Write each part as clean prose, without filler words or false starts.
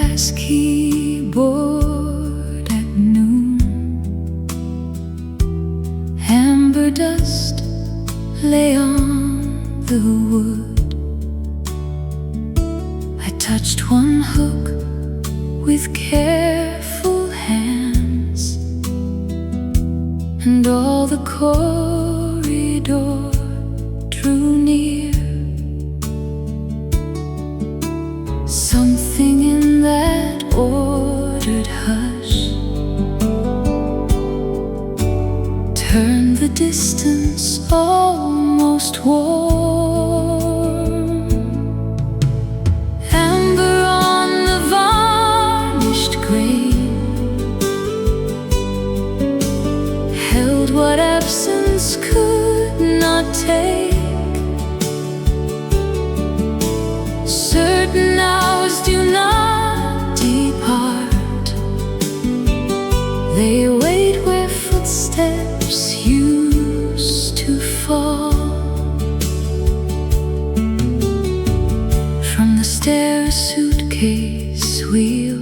brass keyboard at noon. Amber dust lay on the wood. I touched one hook with careful hands, and all the corridor drew near. Something in that ordered hush turned the distance almost warm. Amber on the varnished grain held what absence could not take. Certain hours do not depart. They wait where footsteps used to fall. From the stair a suitcase wheel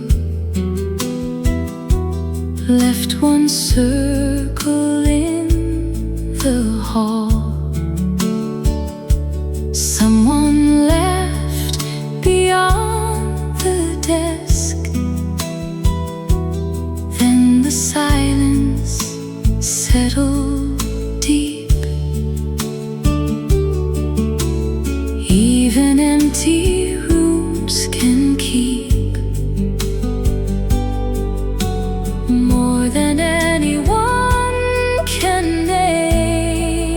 left one circle in the hall. Someone left beyond the desk. Then the silence settled deep. Even empty rooms can keep more than anyone can name.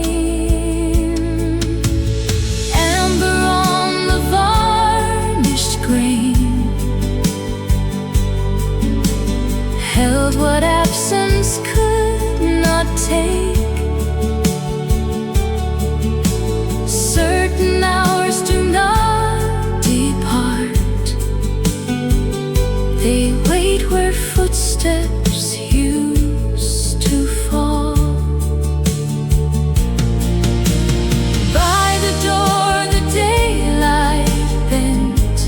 Amber on the varnished grain held what absence could not take. Certain hours do not depart. They wait where footsteps used to fall. By the door the daylight bent.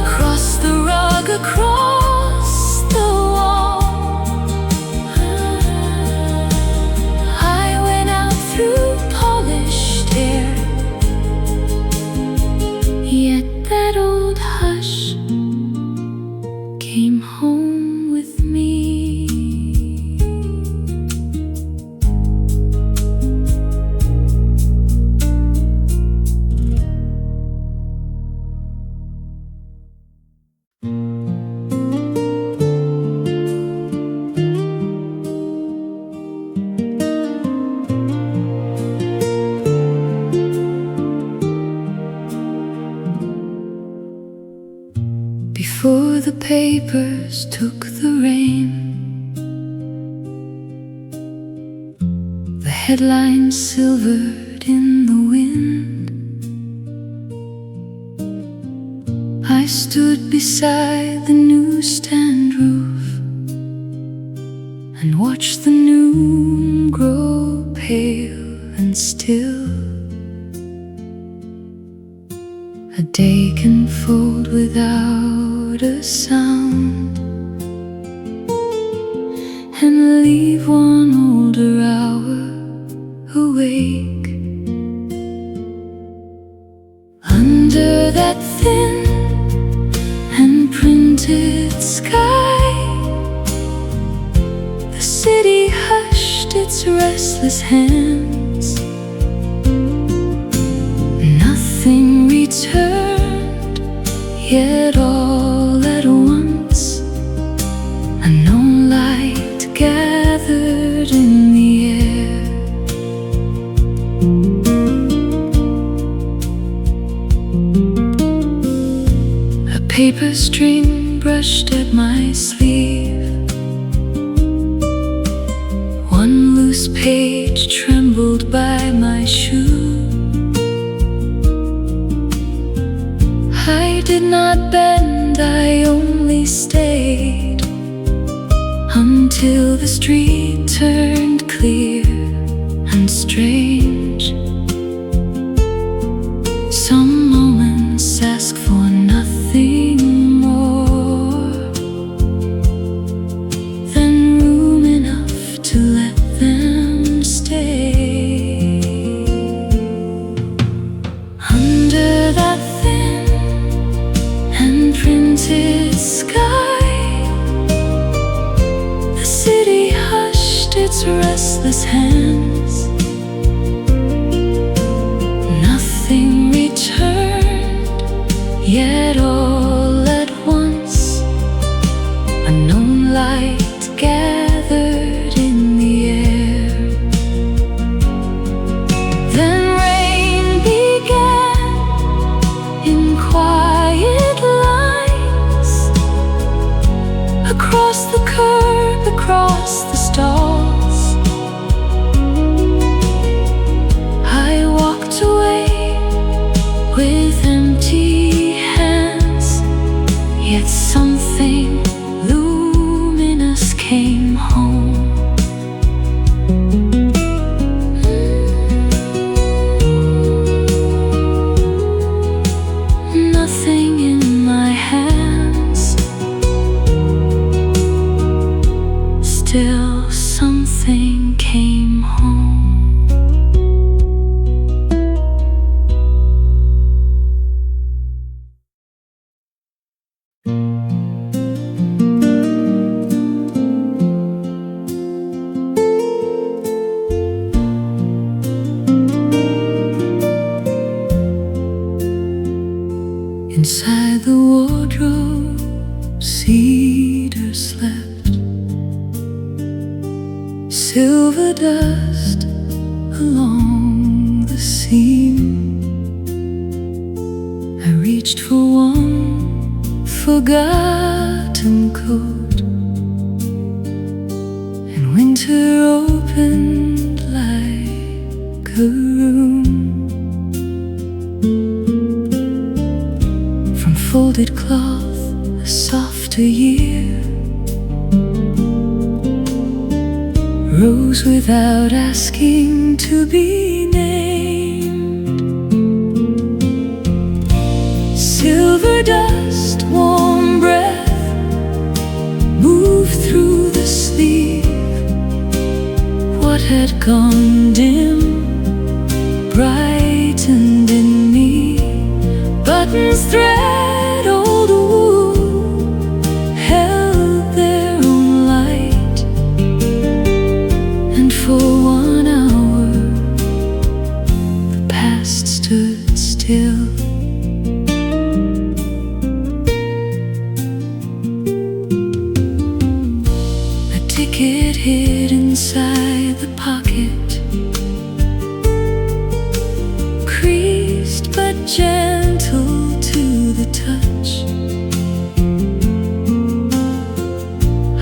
Across the rug, across the wall, I went out through polished air. Yet that old hush came home with me. Before the papers took the rain, the headlines silvered in the wind. I stood beside the newsstand roof and watched the noon grow pale and still. A day can fold without a sound and leave one older hour awake. Under that thin and printed sky, the city hushed its restless hands. Nothing returned, yet all at once a known light gathered in the air. A paper string brushed at my sleeve. One loose page trembled by my shoe. I did not bend, I only stayed until the street turned clear and strange. Some moments ask for painted sky. The city hushed its restless hands. Nothing returned, yet all at once unknown light gathered in the air. Then rain began in quiet lines across the curb, across the stalls. I walked away with empty hands, yet something luminous came home. Nothing in my hands, still something came home. Inside the wardrobe, cedar slept. Silver dust along the seam. I reached for one forgotten coat, and winter opened like a room. From folded cloth, a softer year rose without asking to be named. Silver dust, warm breath moved through the sleeve. What had gone dim brightened in me. Buttons, thread, old wool held their own light, and for 1 hour the past stood still. A ticket hid inside the pocket, creased but gentle to the touch.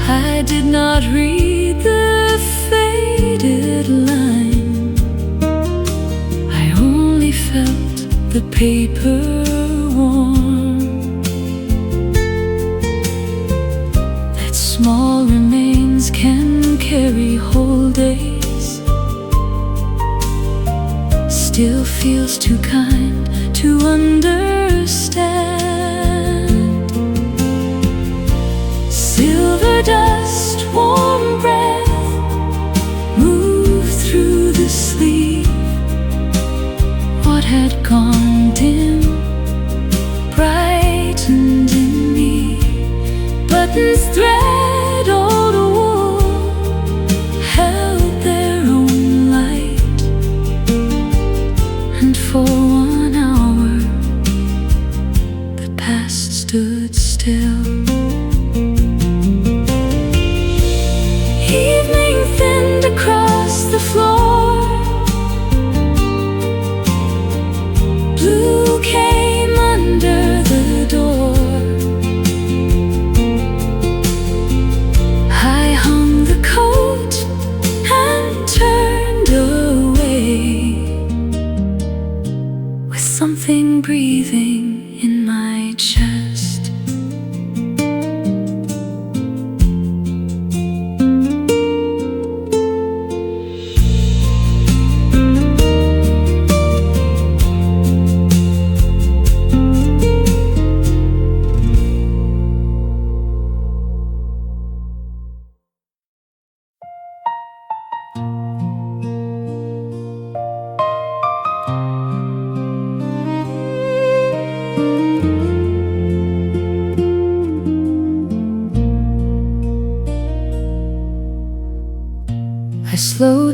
I did not read the faded line, I only felt the paper warm. That small remains can carry whole days, still feels too kind to understand. Silver dust, warm breath moved through the sleeve. What had gone dim brightened in me. Buttons, thread, old wool held their own light, and for 1 hour the past stood still. Evening thinned across the floor. Blue came under the door. I hung the coat and turned away, with something breathing in my chest.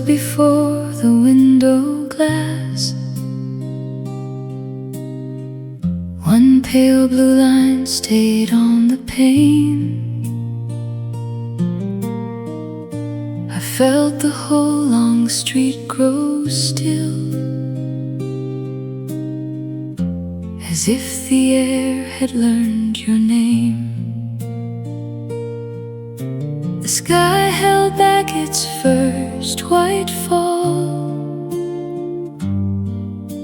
stood before the window glass. One pale blue line stayed on the pane. I felt the whole long street grow still, as if the air had learned your name. The sky held back its first white fall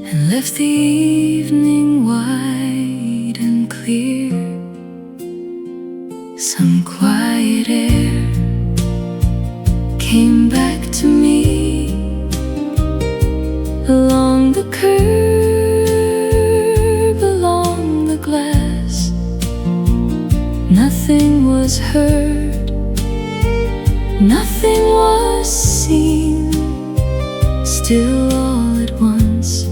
and left the evening wide and clear. Some quiet air came back to me along the curb, along the glass. Nothing was heard, nothing was seen. Still all at once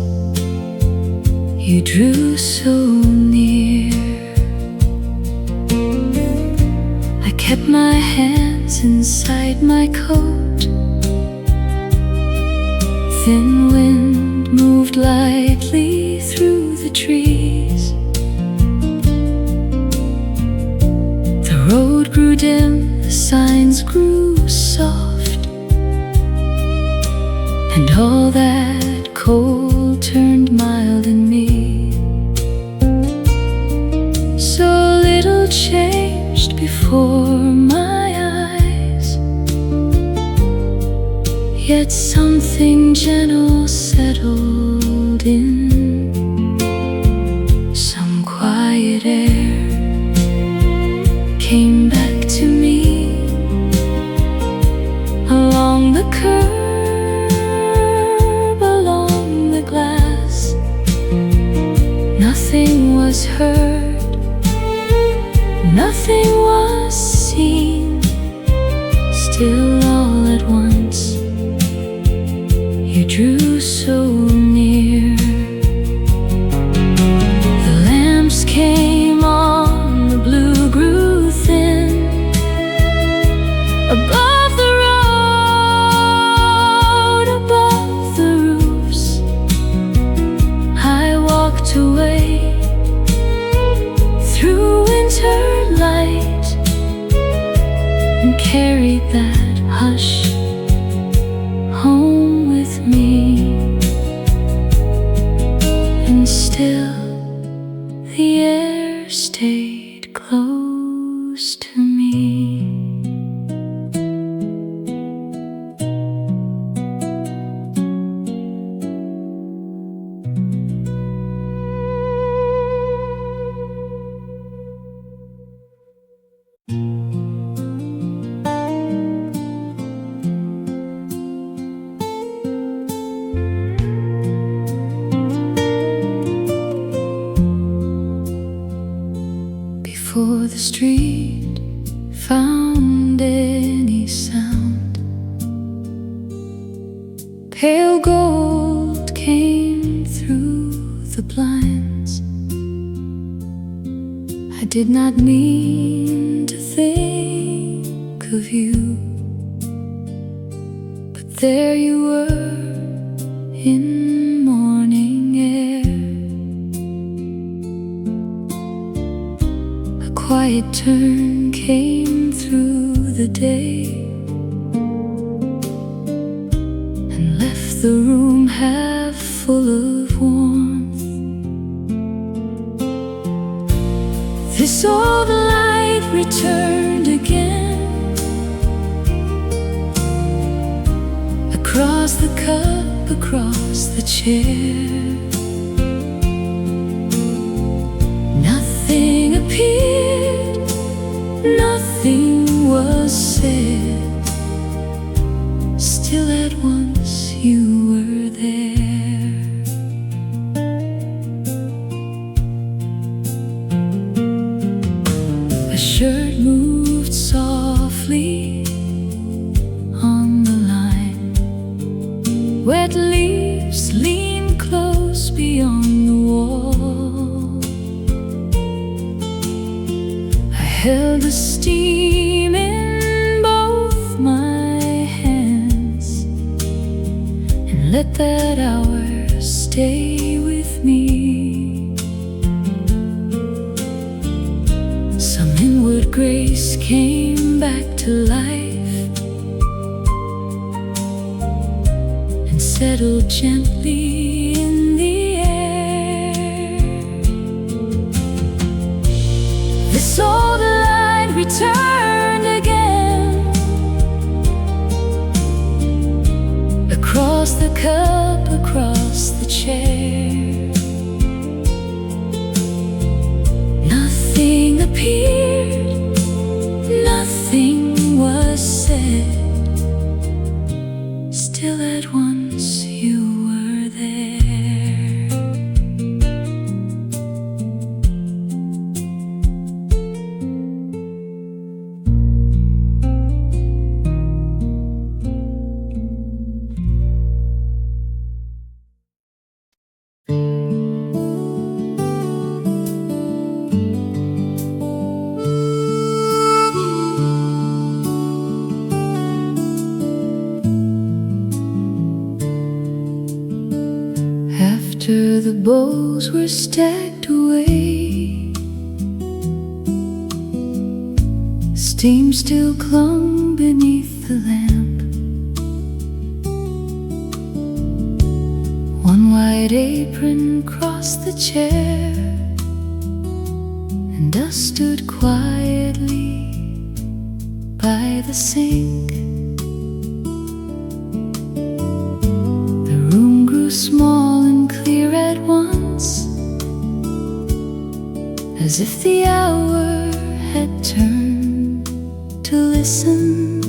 you drew so near. I kept my hands inside my coat. Thin wind moved lightly through the trees. The road grew dim, the signs grew soft, and all that cold turned mild in me. So little changed before my eyes, yet something gentle settled in. Some quiet air came back to me along the curb, along the glass. Nothing was heard, nothing was seen. Still all at once you drew so near. The lamps came on, the blue grew thin. Above the road, above the roofs, I walked away through winter light and carried that hush home with me. And still the air stayed close to me. Before the street found any sound, pale gold came through the blinds. I did not mean to think of you, but there you were in morning air. Quiet turn came through the day and left the room half full of warmth. This old light returned again, across the cup, across the chair. Nothing appeared, nothing was said. Still at once you were there. A shirt moved softly on the line. Wet leaves leaned close beyond the wall. I held the steam in both my hands let that hour stay with me. Some inward grace came back to life and settled gently in the air. This old light returned again, across the cup, across the chair. Nothing appeared, nothing was said. Still at once you were there. After the bowls were stacked away, steam still clung beneath the lamp. One white apron crossed the chair, and I stood quietly by the sink. The room grew small and clear at once, as if the hour had turned to listen.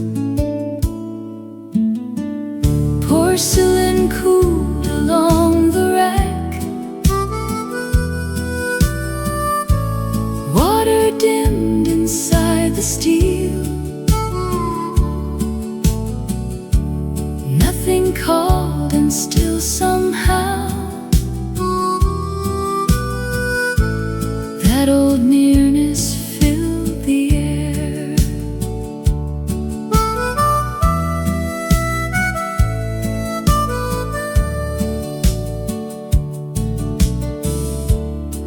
Porcelain cooled along the rack, water dimmed inside the steel. Nothing called, and still somehow that old nearness filled the air.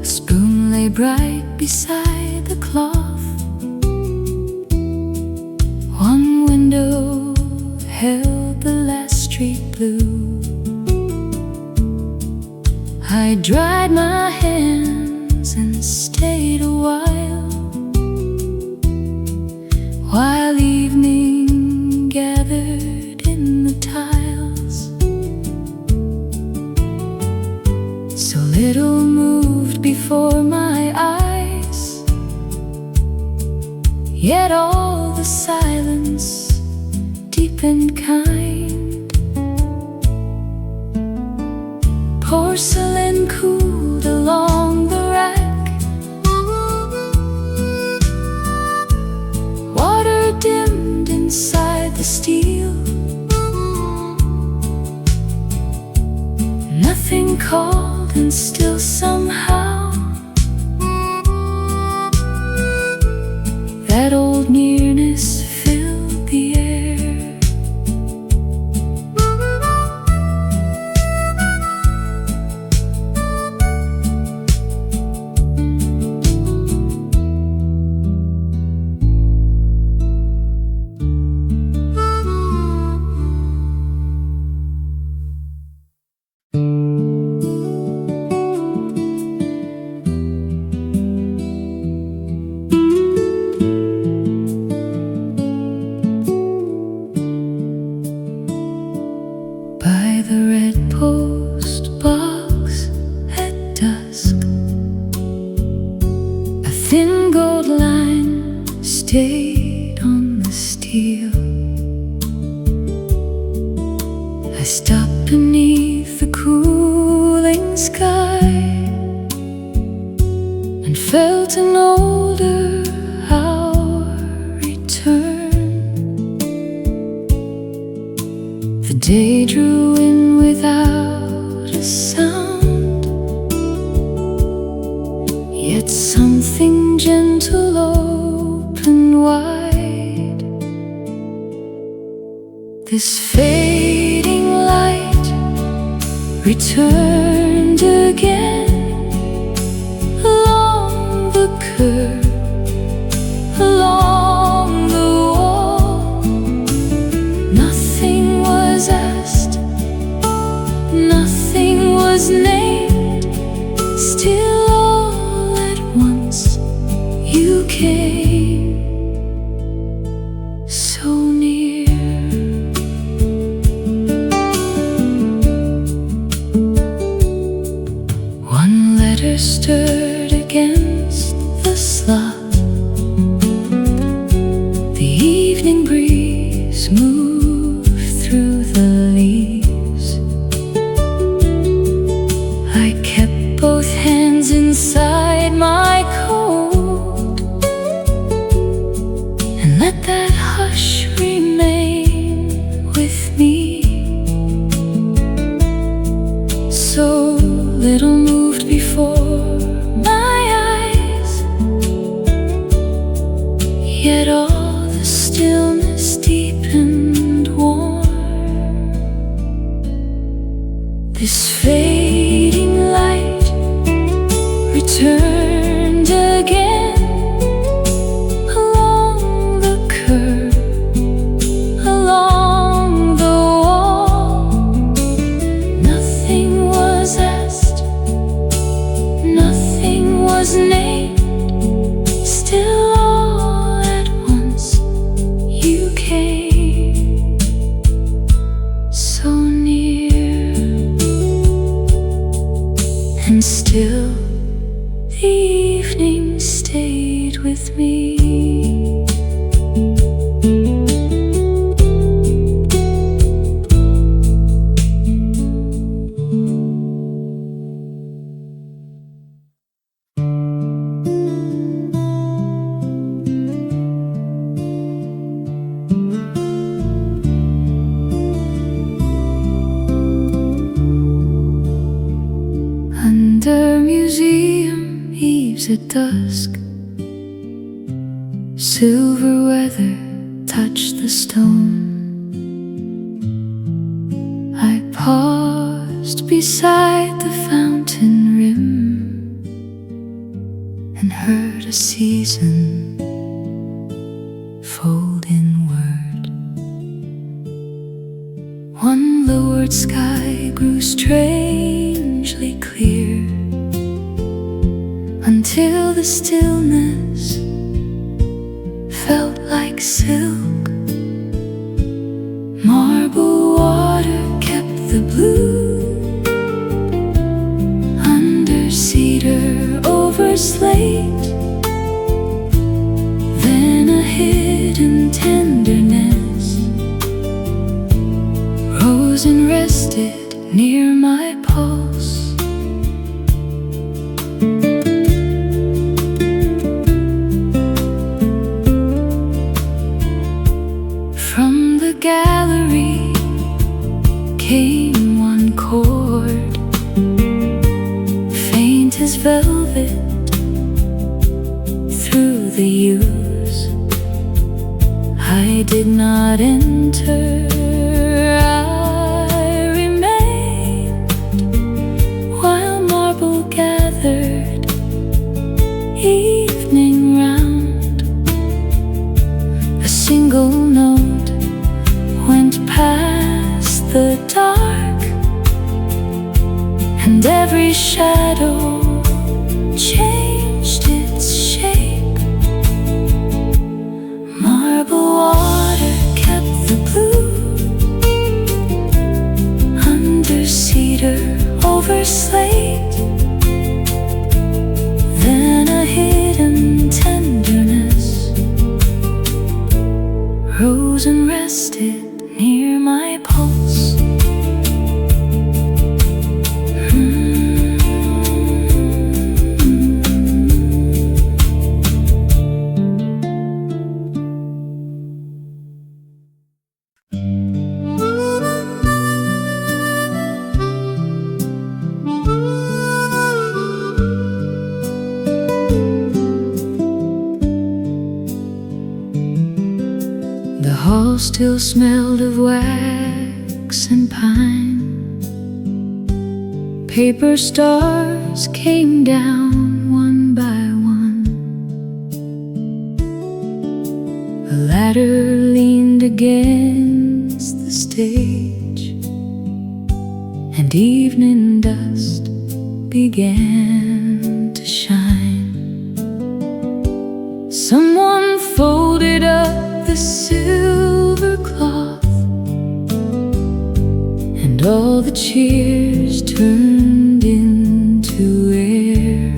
A spoon lay bright beside the cloth. One window held the last street blue. I dried my hands and stayed a while evening gathered in the tiles. So little moved before my eyes, yet all the silence deep and kind. Porcelain cooled along the rack, water dimmed inside the steel. Nothing called, and still somehow that old nearness filled the air. By the red post box at dusk, a thin gold line stayed on the steel. I stopped beneath the cooling sky and felt an older hour return. The day drew in without a sound, yet something gentle opened wide. This fading light returned again along the curve, along the wall. Nothing was asked, nothing was named, still all at once you came so near. One letter stirred against the slot. The evening breeze moved through the leaves. I kept both hands inside my coat and let that hush remain with me. So little moved before my eyes, yet all the stillness deepened warm. This fading light returned again along the curve, along the wall. Nothing was asked, nothing was named, still all at once you came so near. And still the evening stayed with me. Under museum eaves at dusk, silver weather touched the stone. I paused beside the fountain rim and heard a season fold inward. One lowered sky grew strangely clear until the stillness felt like silk. Marble water kept the blue under cedar over slate. Then a hidden tenderness rose and rested near my pulse. From the gallery came one chord, faint as velvet through the yews. I did not enter, I remained while marble gathered evening round. A single note went past the dark, and every shadow changed its shape. Marble water kept the blue under cedar over slate. Then a hidden tenderness rose and rested near my pulse. The hall still smelled of wax and pine. Paper stars came down one by one. A ladder leaned against the stage, and evening dust began to shine. Someone folded up the silver cloth, and all the cheers turned into air.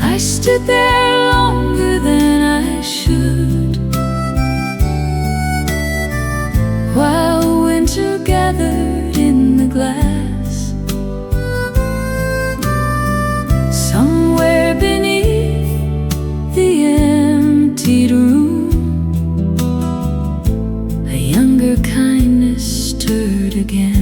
I stood there longer than I should, while winter gathered in the glass. Somewhere beneath the emptied room, a younger kindness stirred again.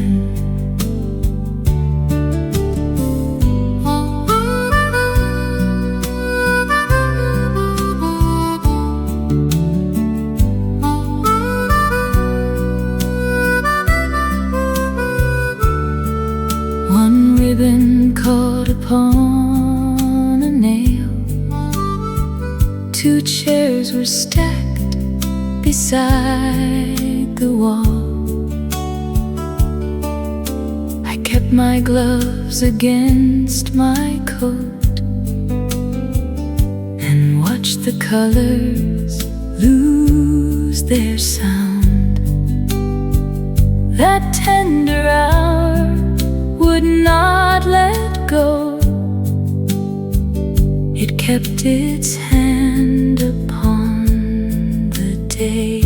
One ribbon caught upon a nail. Two chairs were stacked beside the wall. I kept my gloves against my coat and watched the colors lose their sound. That tender hour would not let go. It kept its hand upon the day.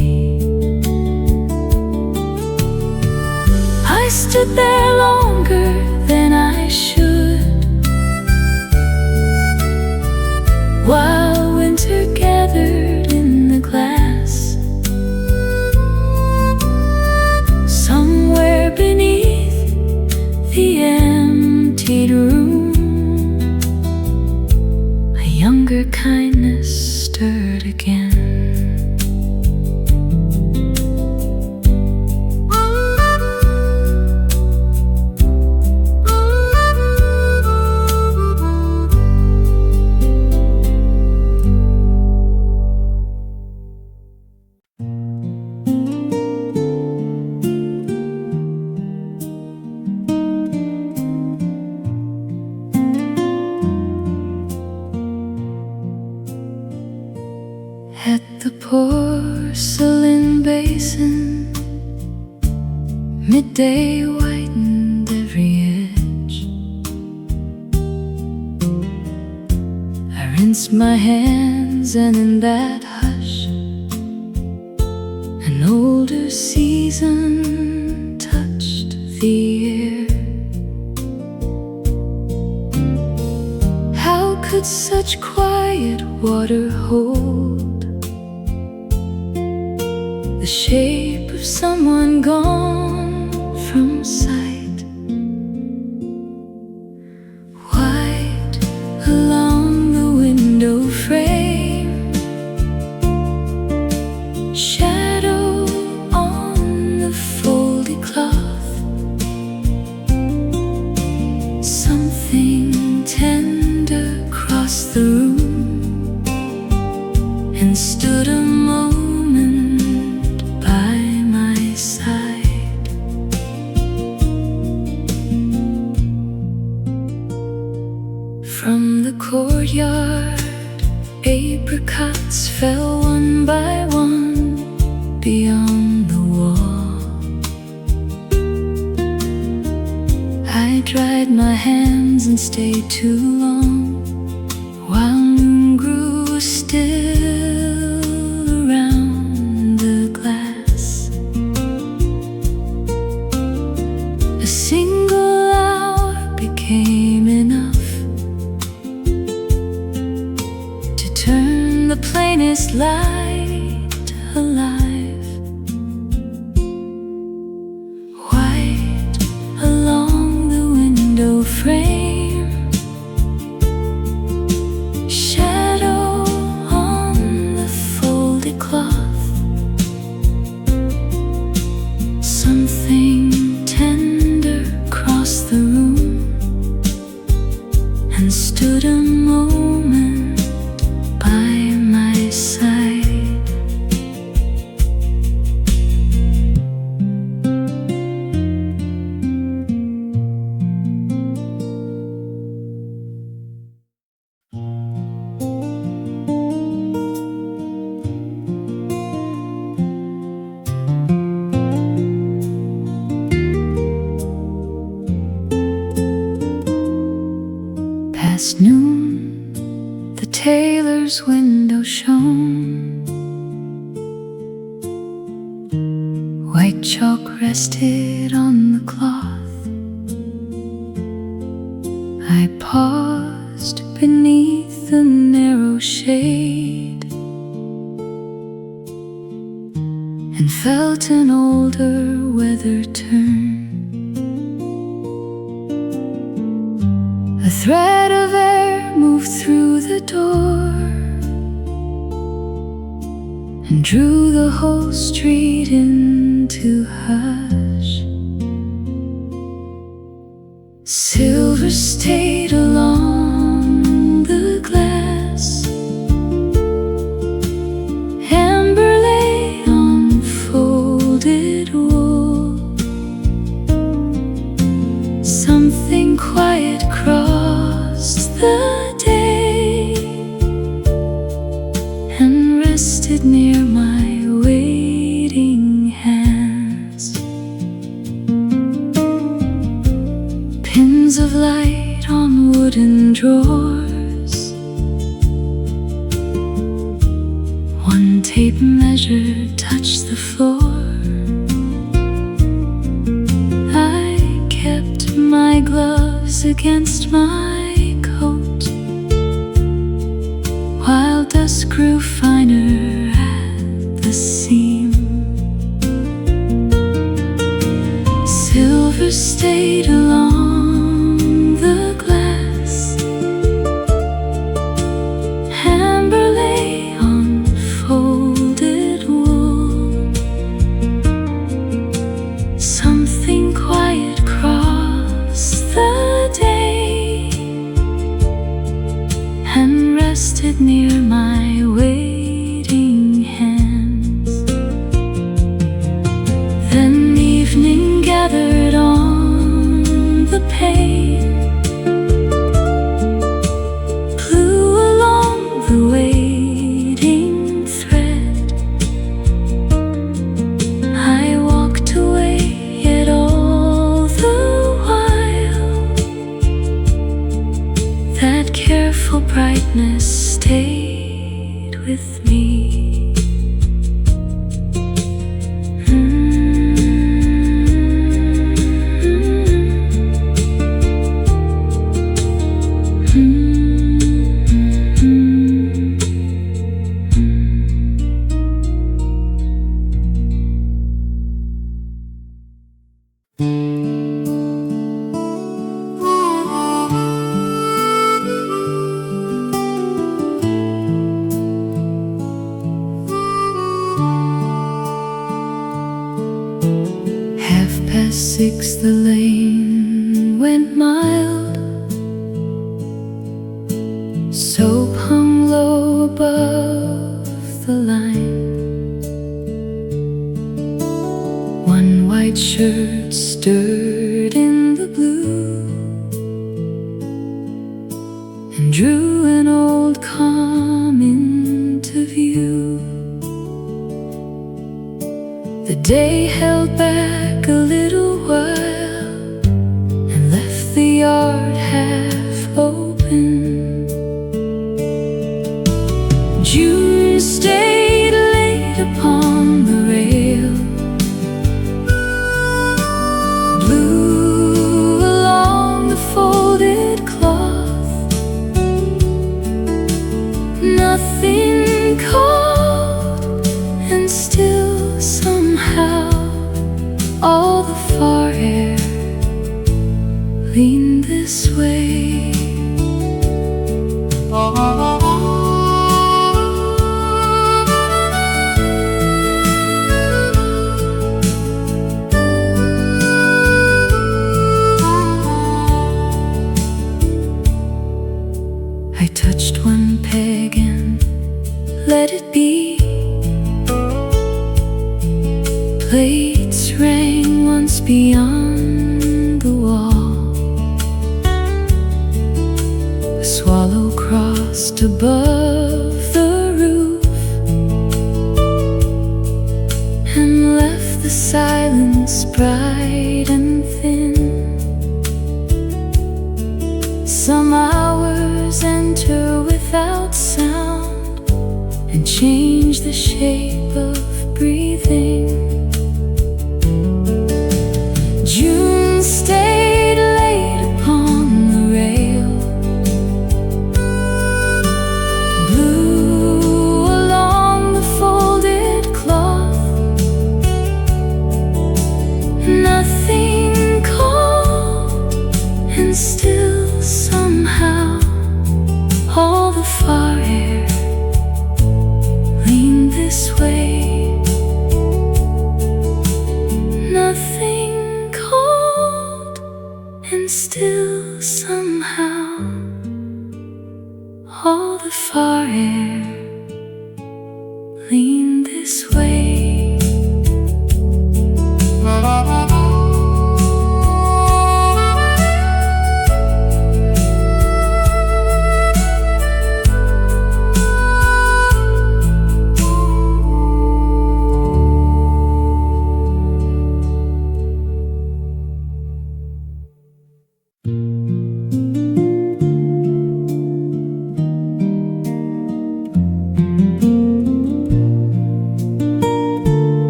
I stood there longer than I should, while winter gathered in the glass. Somewhere beneath the emptied room, a younger kindness stirred again. At the porcelain basin, midday whitened every edge. I rinsed my hands, and in that hush, an older season touched the air. How could such quiet water hold the shape of someone gone from sight? White along the window frame, shadow on the folded cloth. Something tender crossed the room and stood a moment by my side. From the courtyard, apricots fell one by one beyond the wall. I dried my hands and stayed too long, while moon grew still around the glass. A single hour became enough to turn the plainest light alive. White along the window frame, shadow on the folded cloth. Something tender 'Twas noon, the tailor's window shone. White chalk rested on the cloth. I paused beneath the narrow shade and felt an older weather turn. A thread of air moved through the door and drew the whole street into hush. Silver stayed along the glass, amber lay on folded wool. Something quiet crossed the day and rested near my waiting hands. Pins of light on wooden drawers, one tape measure touched the floor. I kept my gloves against my coat while dust grew finer at the seam. Silver stayed along the glass, amber lay on folded wool. Something quiet crossed the day and rested near my waiting hands. Then evening gathered on the pane, blew along the waiting thread. I walked away, yet all the while that careful brightness stayed with me. Past 6, the lane went mild. Soap hung low above the line. One white shirt stirred in the blue and drew an old calm into view. The day held back a little while and left the yard half open. June stayed late upon the rail, blew along the folded cloth. Nothing called, and still somehow all the far air leaned this way. I touched one peg and let it be. Plates rang once beyond the wall. A swallow crossed above the roof and left the silence bright and thin. Some hours change the shape of breathing. June stayed late upon the rail, blew along the folded cloth. Nothing cold, and still somehow all the far air leaned this way. Nothing cold, and still somehow all the far air leaned this way.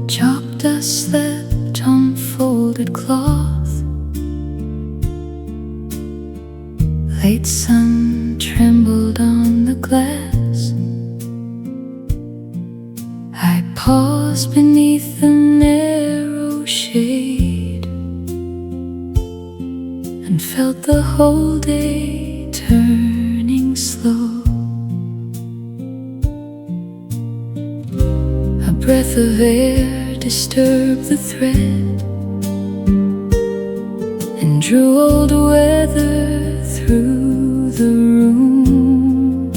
Chalk dust slept on folded cloth. Late sun trembled on the glass. I paused beneath the narrow shade and felt the whole day turning slow. A breath of air disturbed the thread and drew old weather through the room.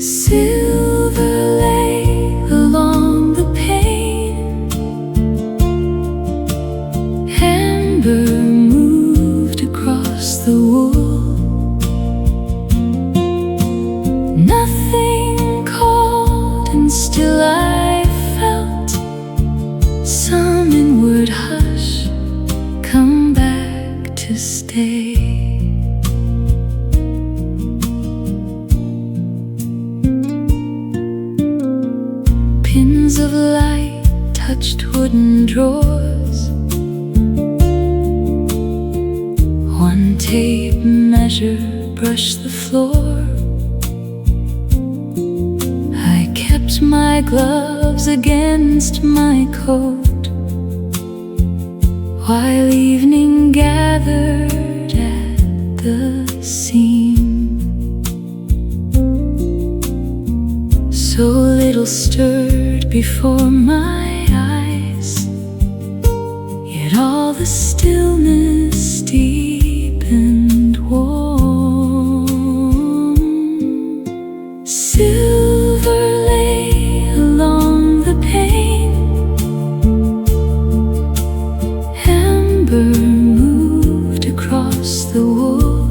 Silver lay along the pane, amber moved across the wool. Nothing cold, and still I felt some inward hush come back to stay. Pins of light touched wooden drawers. One tape measure brushed the floor. I kept my gloves against my coat while evening gathered at the seam. So little stirred before my eyes, yet all the stillness deepened warm. Silver lay along the pane, amber moved across the wool.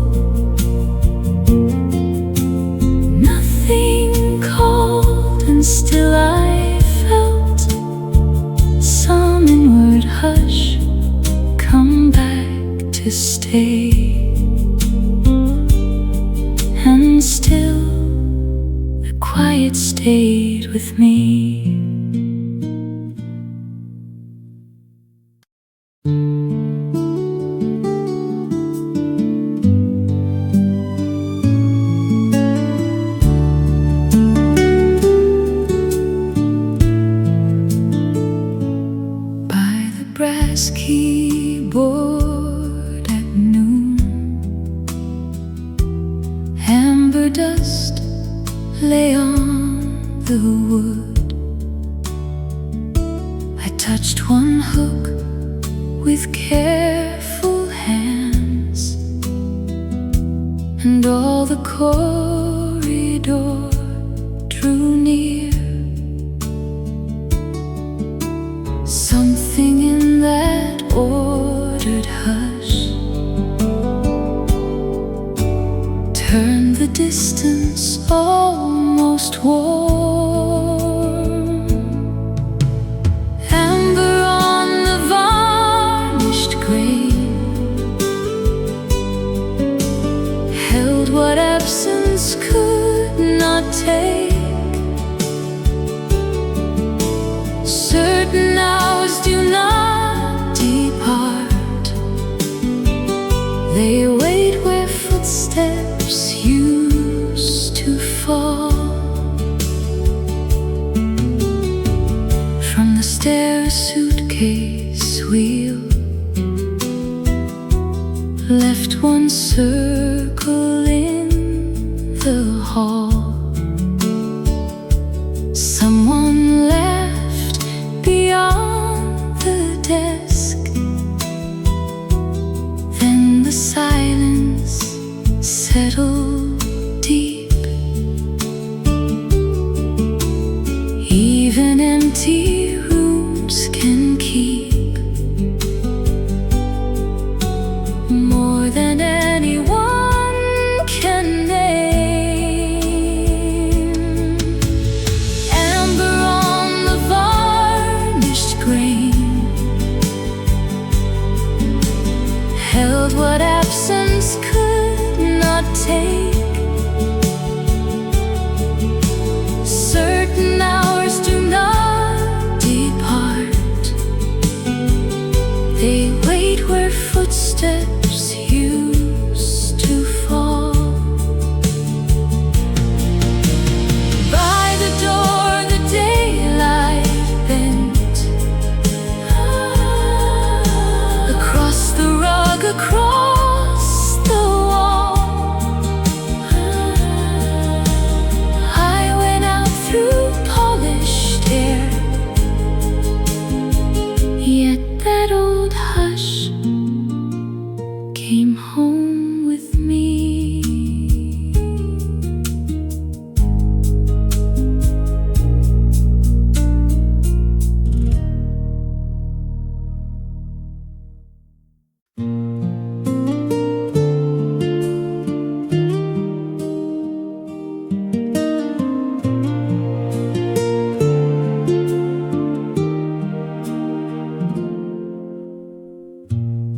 Nothing cold, and still I felt some inward hush come back to stay. And still the quiet stayed with me. Brass keyboard at noon, amber dust lay on the wood. I touched one hook with careful hands, and all the corridor drew near. Something in that ordered hush turned the distance almost warm. Amber on the varnished grain, They wait where footsteps used to fall. From the stair, a suitcase wheel left one circle in the hall. Someone left beyond the desk. Then the silence settled deep. Even empty rooms can keep more than anyone can name. Amber on the varnished grain held what absence could not take. Certain hours do not depart. They wait where footsteps used to fall. By the door, the daylight bent. Across the rug, across the wall, I went out through polished air. Yet that old hush came home with me.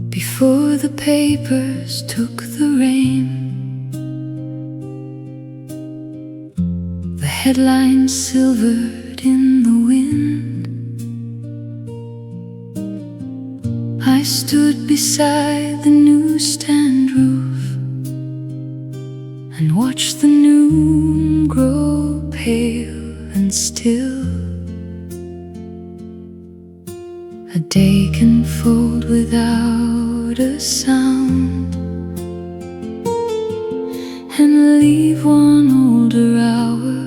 Before the papers took the rein, the headlines silvered in the wind. I stood beside the newsstand roof and watched the noon grow pale and still. A day can fold without a sound and leave one older hour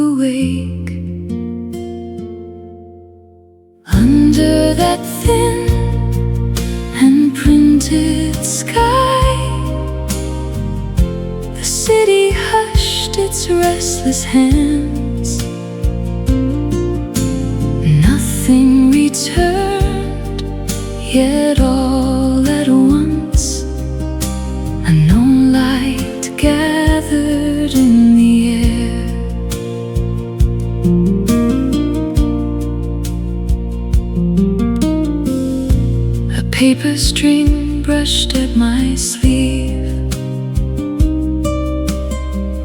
awake. Under that thin and printed sky, the city hushed its restless hands. Nothing returned, yet all at once a known light gathered in the air. A paper string brushed at my sleeve.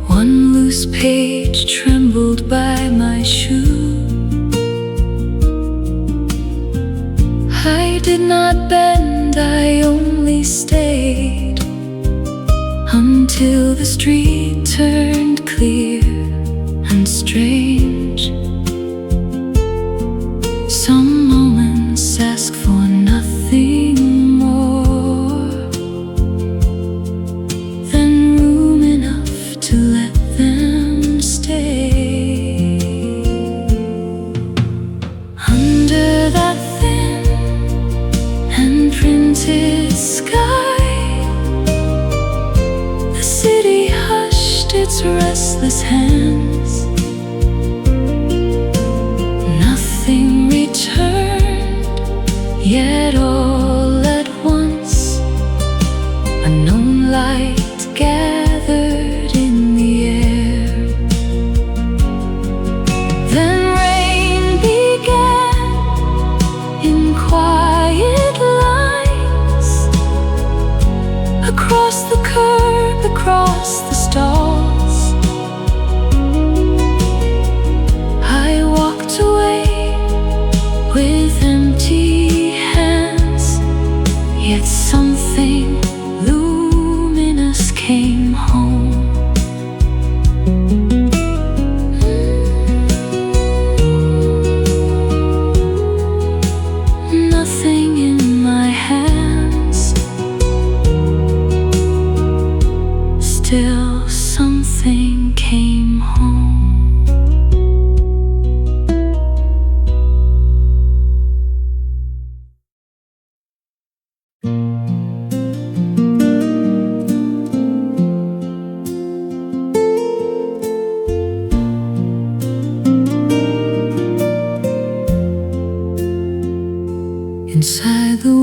One loose page trembled by my shoe. I did not bend, I only stayed until the street turned clear and strange. Some moments ask for nothing more than room enough to let them stay. Under that thin and printed sky, the city hushed its restless hands. Nothing returned, yet all at once a known light gathered in the air. Then rain began in quiet lines across the curb, across the stalls. I walked away with empty hands, yet something loose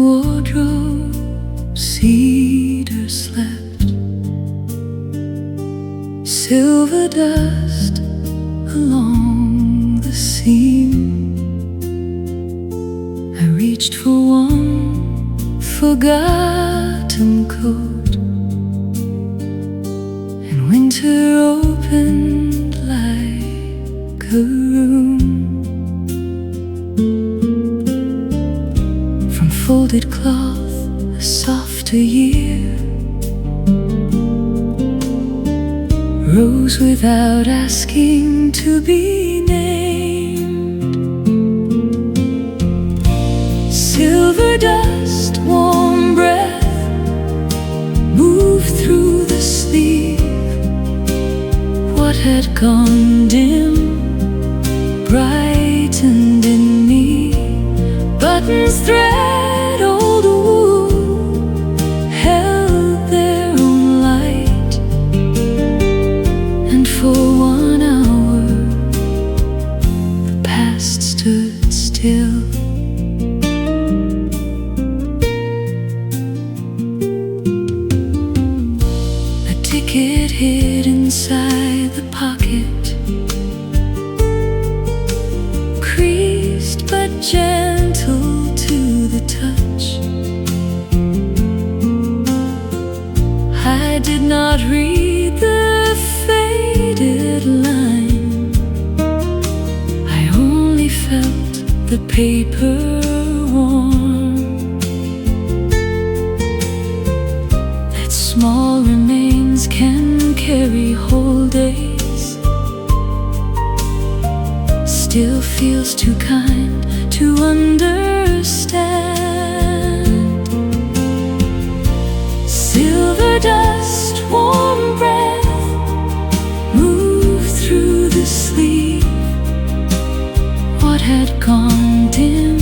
wardrobe, cedar slept, silver dust along the seam. I reached for one forgotten coat, and winter opened like a room. From folded cloth, a softer year rose without asking to be named. Silver dust, warm breath moved through the sleeve. What had gone dim brightened in me. Buttons, thread, old wool held their own light, and for 1 hour the past stood still. A ticket hid inside the pocket, creased but gentle to the touch. I did not read the faded line, I only felt the paper warm. That small remains can carry whole days, still feels too kind to understand. Silver dust, warm breath moved through the sleeve. What had gone dim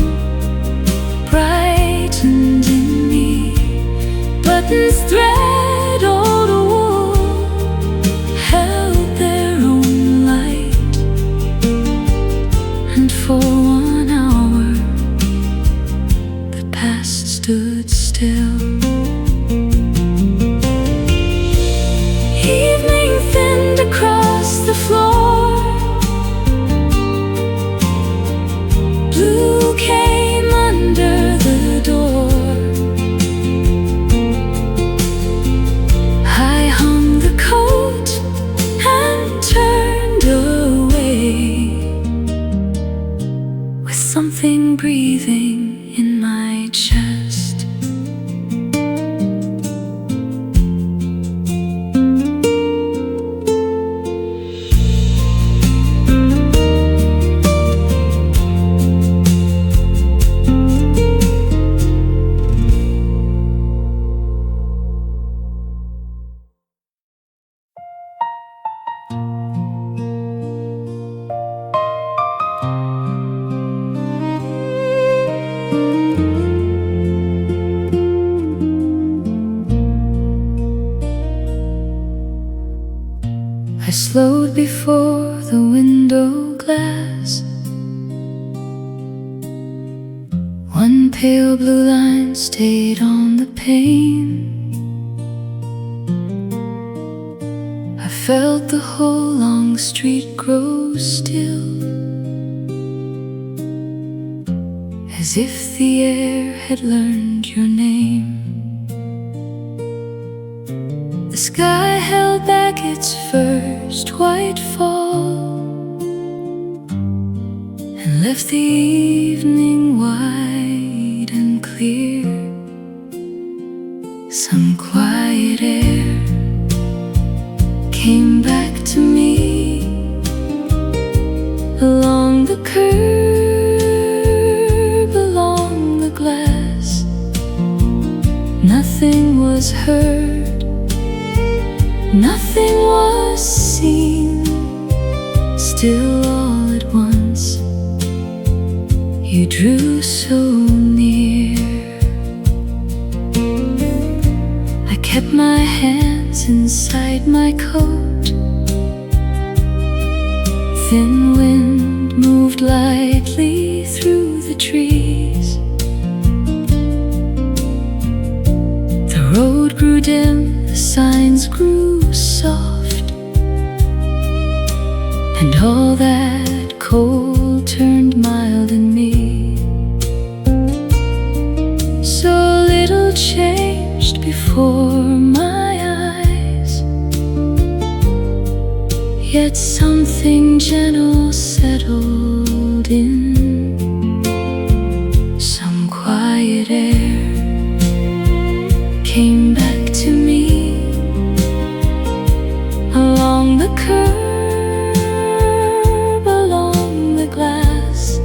brightened in me. Buttons, thread, old wool held their own light, and for 1 hour the past stood still. Evening thinned across the floor, blue came under the door. I hung the coat and turned away, with something breathing in my chest. I slowed before the window glass. One pale blue line stayed on the pane. I felt the whole long street grow still, as if the air had learned your name. The sky held back its first white fall and left the evening wide and clear. Some quiet air came back to me along the curb, along the glass. Nothing was heard, nothing was seen. Still all at once you drew so near. I kept my hands inside my coat. Thin wind moved lightly through the trees. The road grew dim, the signs grew soft, and all that cold turned mild in me. So little changed before my eyes, yet something gentle settled in. Some quiet air came back to me along the curb, along the glass.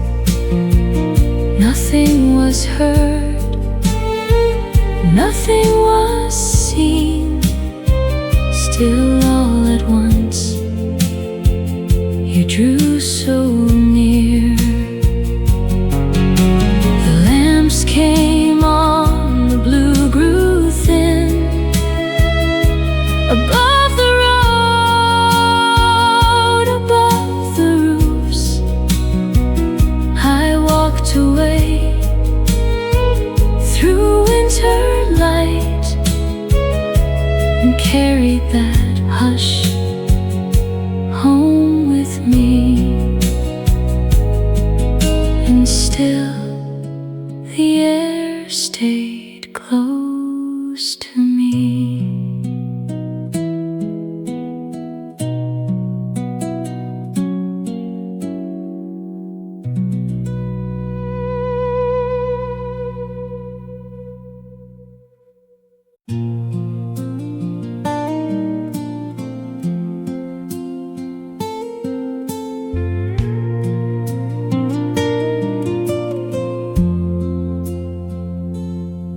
Nothing was heard, nothing was seen. Still all at once you drew so near. The lamps came on, the blue grew thin above the road, above the roofs. I walked away through winter light and carried that hush home with me. And still the air stayed close to me.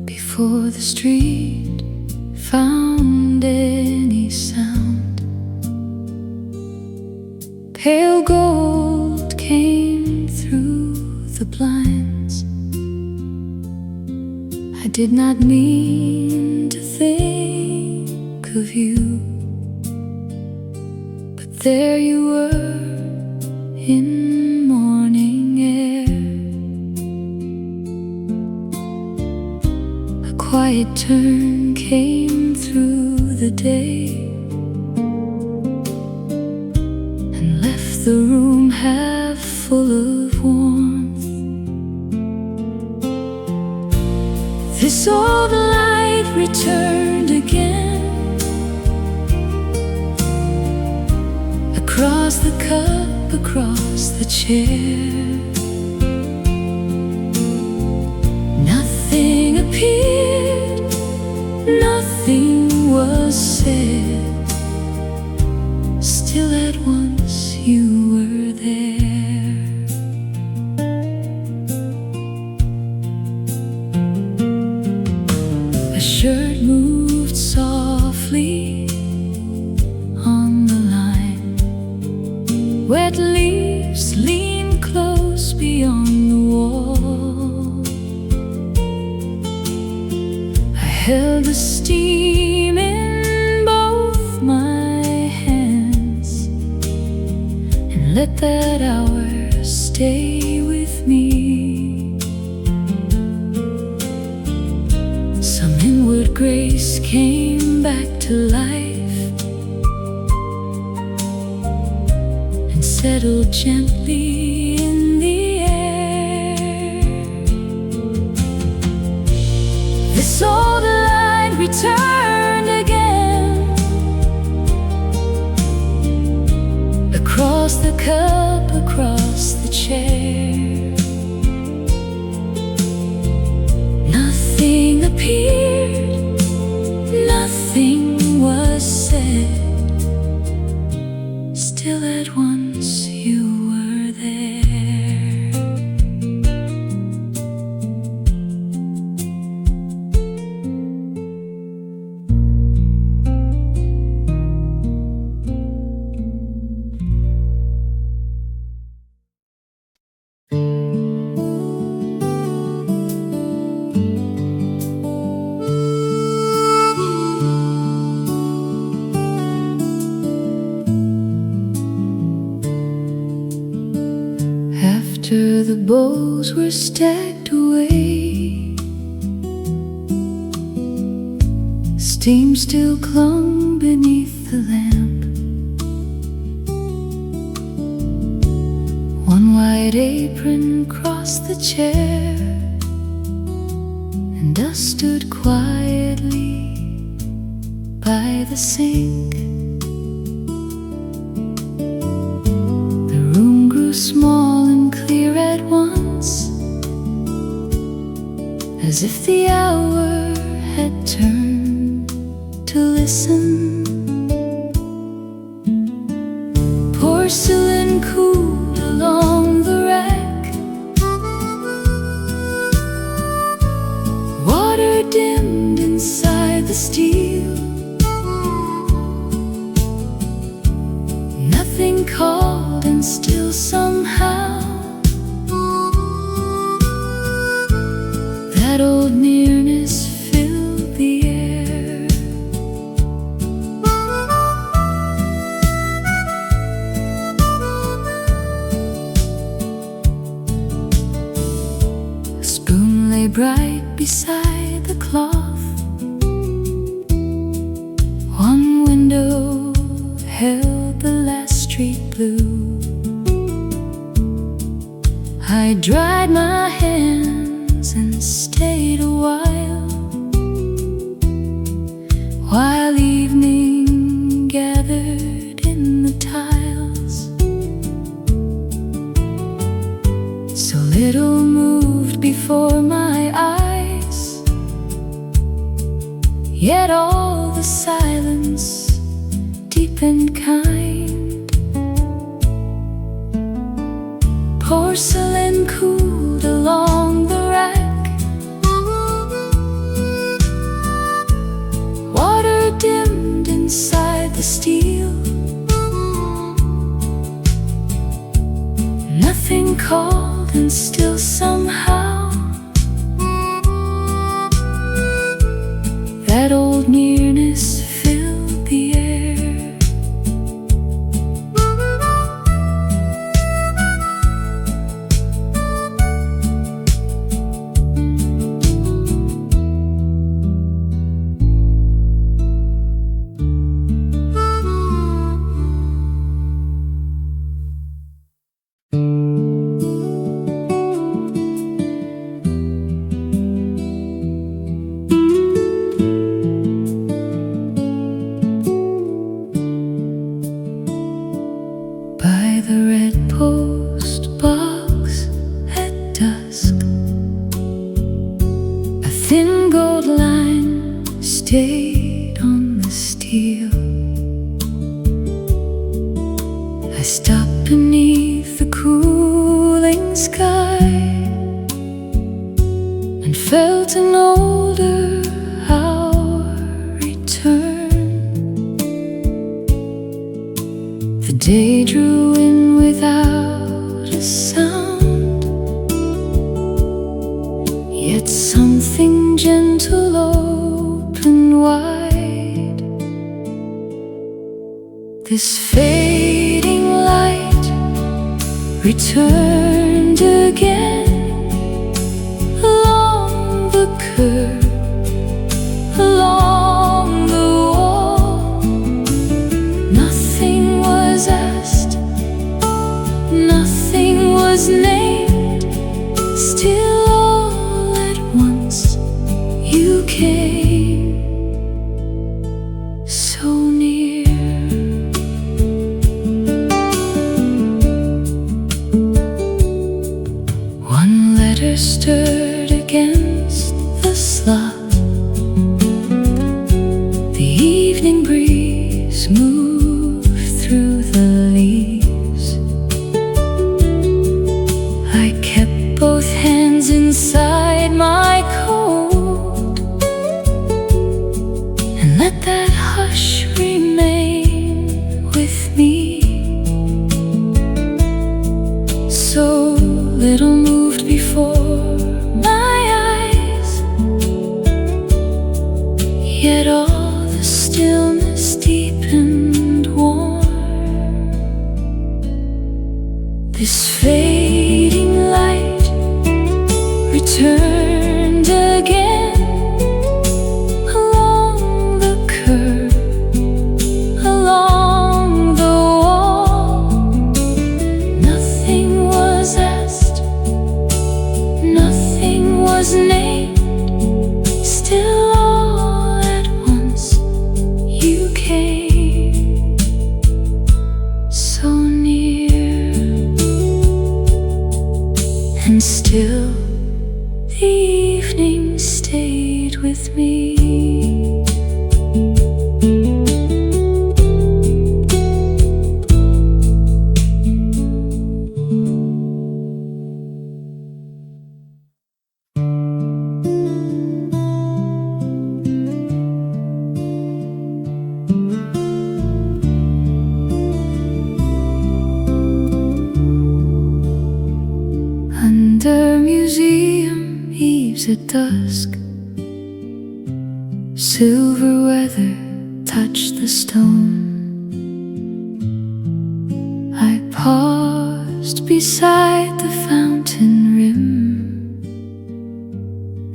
Before the street found any sound, pale gold came through the blinds. I did not mean to think of you, but there you were in morning air. Quiet turn came through the day and left the room half full of warmth. This old light returned again, across the cup, across the chair. Nothing appeared, nothing was said. Still at once you were there. A shirt moved softly on the line. Wet leaves leaned close beyond the wall. I held the steam in both my hands and let that hour stay with me. Some inward grace came back to life and settled gently in the air. This old light returned again, across the cup, across the chair. Nothing appeared, nothing was said. Still at once you were there. After the bows were stacked away, Steam still clung beneath the lamp. One white apron crossed the chair, and I stood quietly by the sink. The room grew small and clear at once, as if the hour had turned to listen. Porcelain cooled along the rack, water dimmed inside the steel. Nothing called, and still somehow that old nearness filled the air. A spoon lay bright beside the cloth. One window held the last street blue. I dried my hands and stayed a while evening gathered in the tiles. So little moved before my eyes, yet all the silence deep and kind. Porcelain cooled along the rack, water dimmed inside the steel. Nothing called, and still somehow that old nearness filled the air. By the red post box at dusk, a thin gold line stayed on the steel. I stopped beneath the cooling sky and felt an older hour return. The day drew in without a sound, yet something gentle opened wide. This fading light returned again along the curve, along the wall. Nothing was asked, nothing was named. Still all at once you came, so near. One letter stirred against the slot. The evening breeze moved through the leaves. I kept both hands inside my coat and let that hush remain with me. So little moved before my eyes, yet all the stillness deepened warm. This fading light returned again along the Under museum eaves at dusk, silver weather touched the stone. I paused beside the fountain rim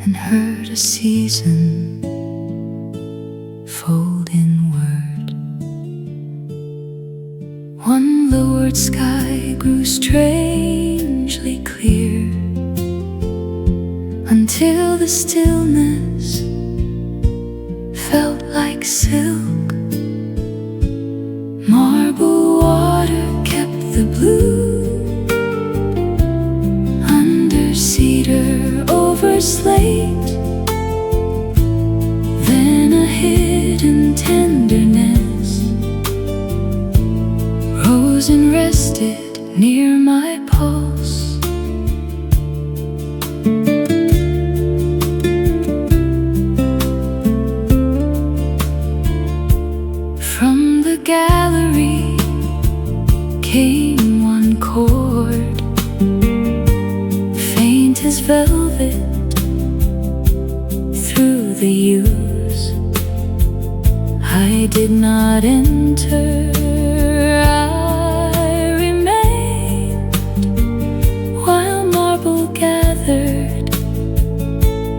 and heard a season fold inward. One lowered sky grew strangely clear until the stillness felt like silk. Marble water kept the blue under cedar over slate. Then a hidden tenderness rose and rested near my pulse. From the gallery came one chord, faint as velvet through the yews. I did not enter, I remained while marble gathered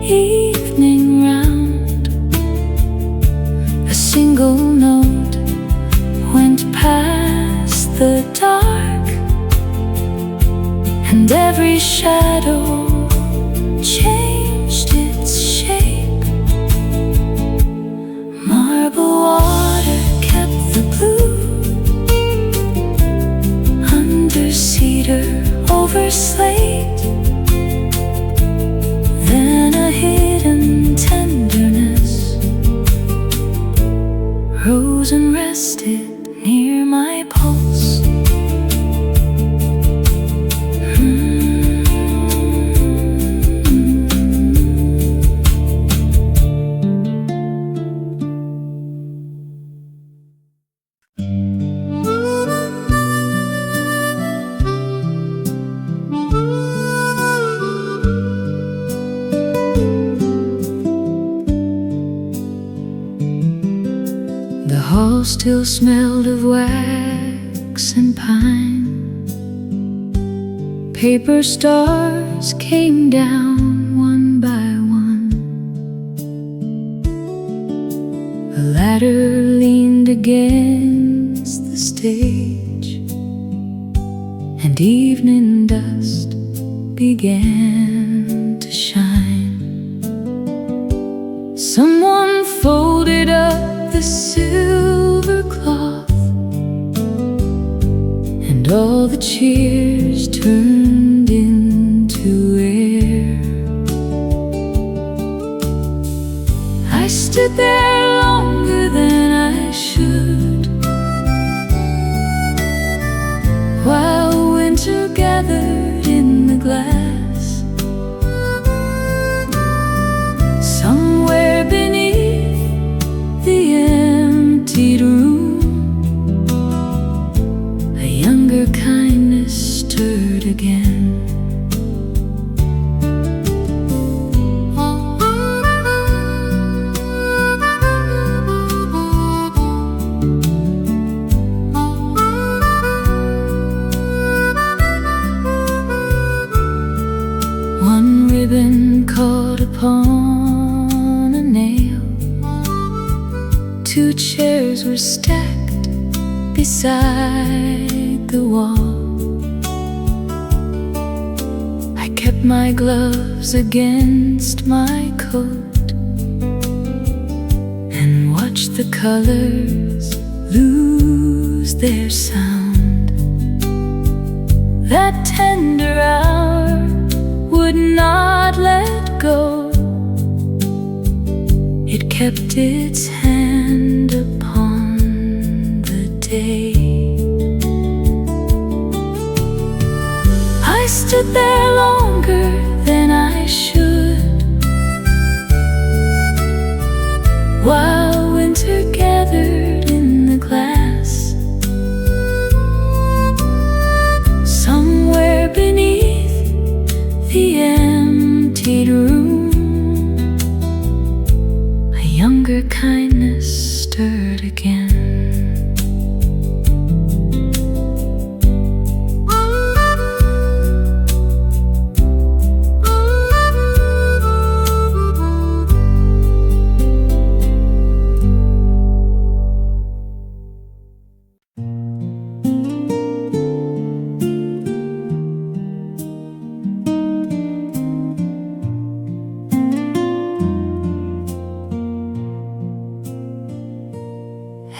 evening round. A single note went past the dark, and every shadow changed its shape. Marble water kept the blue under cedar over slate. Then a hidden tenderness rose and rested near my pulse. The hall still smelled of wax and pine. Paper stars came down one by one. A ladder leaned against the stage, and evening dust began to shine. Someone folded up the silver cloth, and all the cheers turned into air. I stood there longer than I should, while winter gathered in the glass. Somewhere beneath the emptied room, a younger kindness stirred again. One ribbon caught upon a nail. Two chairs were stacked beside the wall. I kept my gloves against my coat and watched the colors lose their sound. That tender hour would not let go. It kept its hand upon the day. I stood there longer than I should, while winter gathered in the glass. Somewhere beneath the emptied room, a younger kindness stirred again.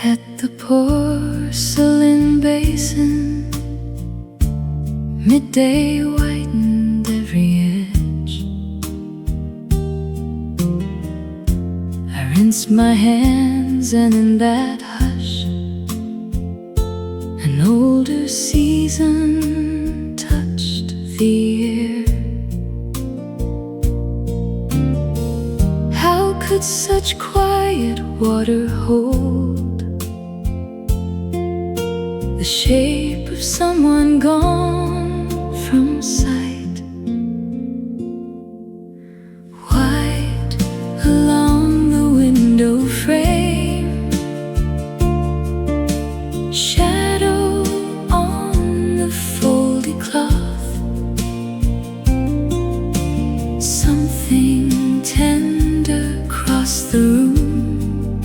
At the porcelain basin, midday whitened every edge. I rinsed my hands, and in that hush, an older season touched the air. How could such quiet water hold the shape of someone gone from sight? White along the window frame, shadow on the folded cloth. Something tender crossed the room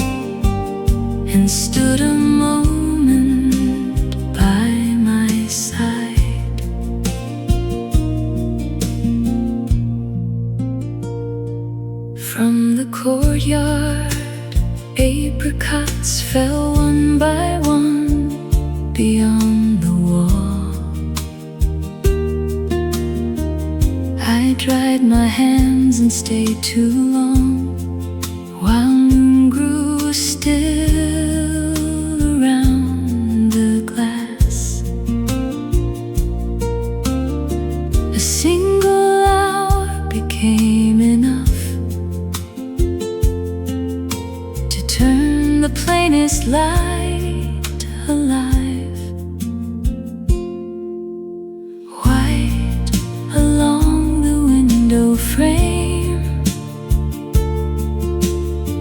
and stood a moment by my side. From the courtyard, apricots fell one by one beyond the wall. I dried my hands and stayed too long, while moon grew still around the glass. A single hour became enough to turn the plainest light alive. White along the window frame,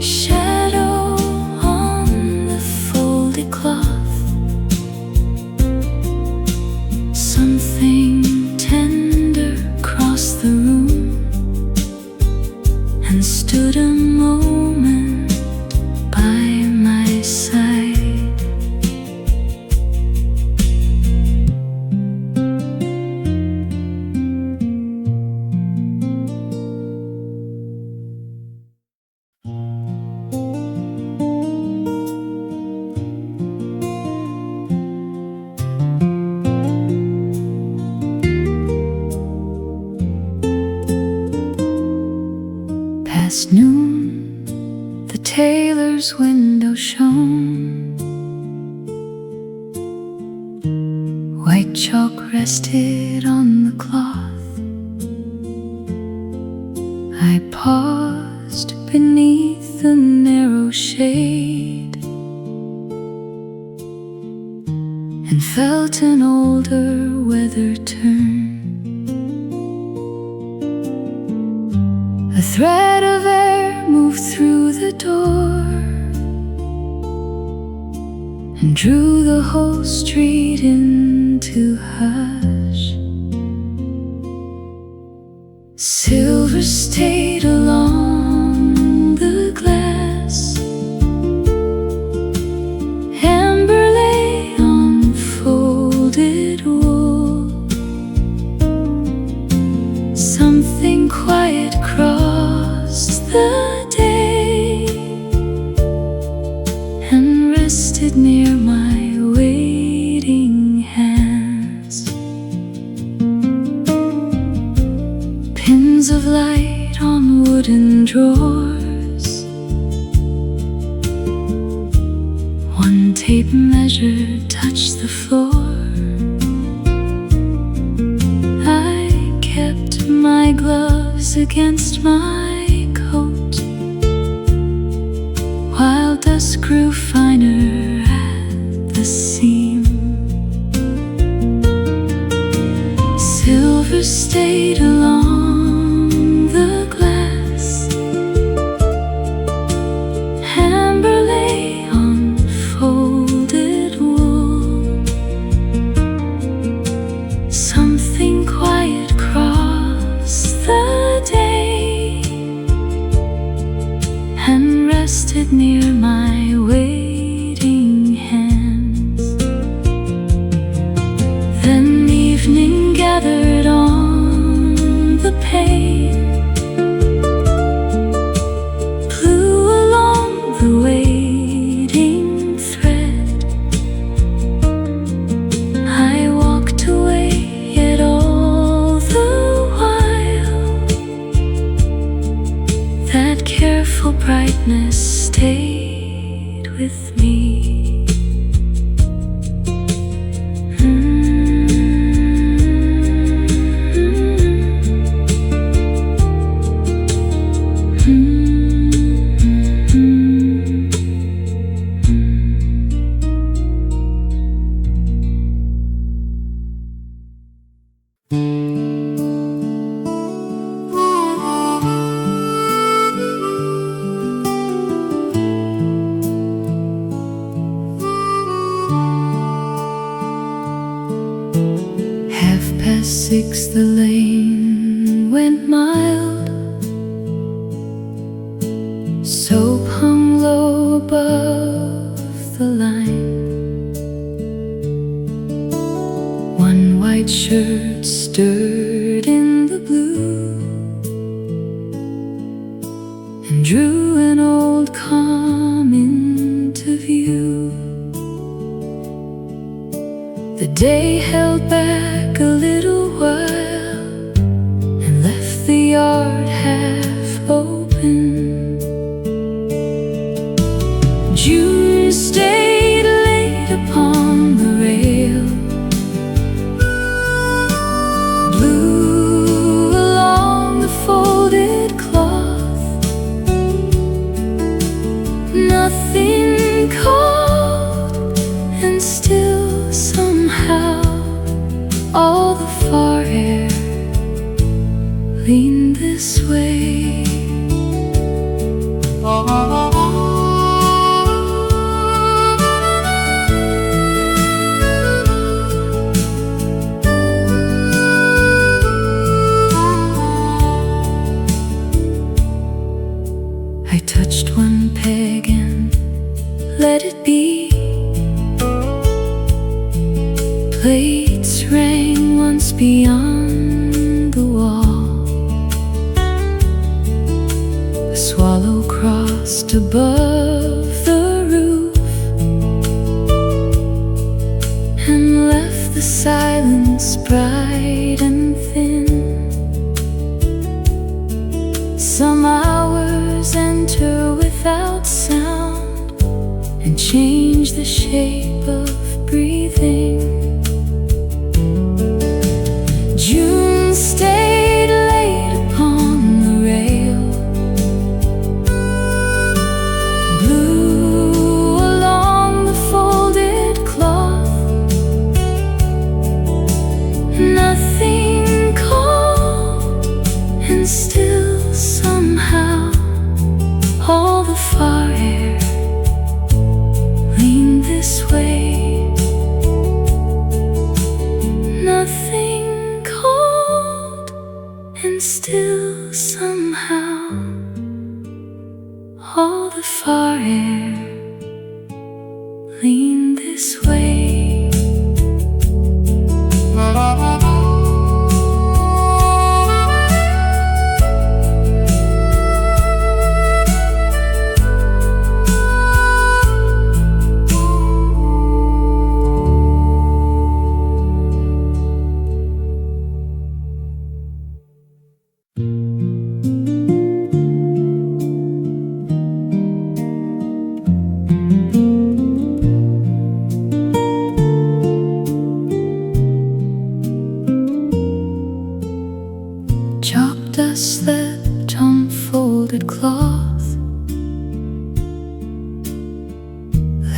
shadow on the folded cloth. Something tender crossed the room and stood a moment by my side. Past noon, the tailor's window shone. White chalk rested on the cloth. I paused beneath the narrow shade and felt an older weather turn. A thread of air moved through the door and drew the whole street into hush. Silver stayed along the glass, amber lay on folded wool. Something quiet crossed the day and rested near my waiting hands. Pins of light on wooden drawers One tape measure touched the floor. I kept my gloves against my coat, while dust grew finer at the seam. Silver stayed along the glass. Amber lay on folded wool. Something quiet crossed the day and rested near my waiting hands. Then evening gathered on the pane, blew along the waiting thread. I walked away, yet all the while that careful brightness stayed with me. Past 6 the lane went mild. Soap hung low above the line. One white shirt stirred in the blue and drew an old calm into view. The day held back a little while and left the yard half open. June stayed late upon the rail, blew along the folded cloth. Nothing caught, and still somehow all the far air leaned this way. I touched one peg and let it be. Plates rang once beyond the wall. A swallow crossed above the roof and left the silence bright and thin. Some hours enter without sound and change the shape of breathing. June stayed late upon the rail, blew along the folded cloth. Nothing caught, and still somehow all the far air leaned this way. Nothing caught, and still somehow all the far air leaned this way.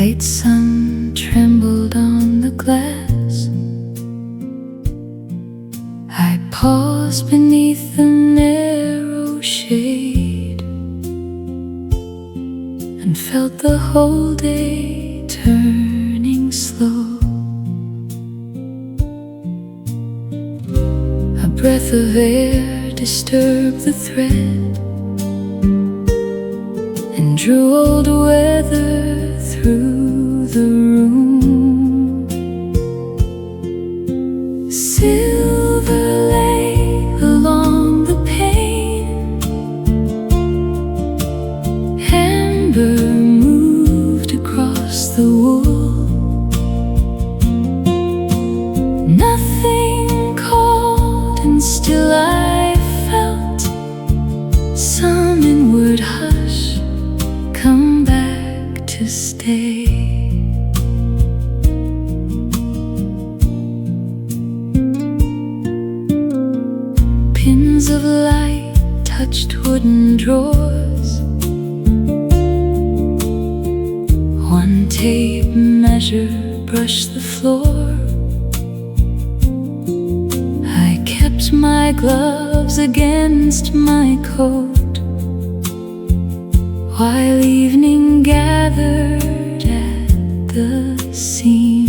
late sun trembled on the glass. I paused beneath the narrow shade and felt the whole day turning slow. A breath of air disturbed the thread and drew old weather through the room. Silver lay along the pane, amber moved across the wool. Nothing called, and still I felt some inward hush come back to stay. Pins of light touched wooden drawers. One tape measure brushed the floor. I kept my gloves against my coat while evening gathered at the seam.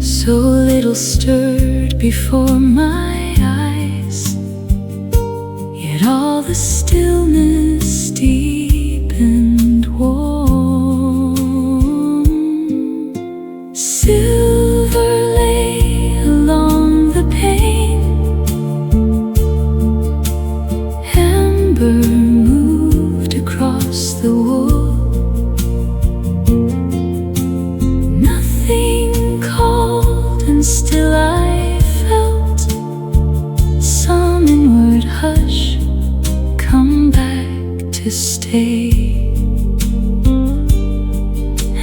So little stirred before my eyes, yet all the stillness deepened warm. Silver lay along the pane, amber moved across the wool. Nothing called, and still I felt some inward hush come back to stay.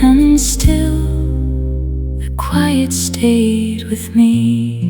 And still the quiet stayed with me.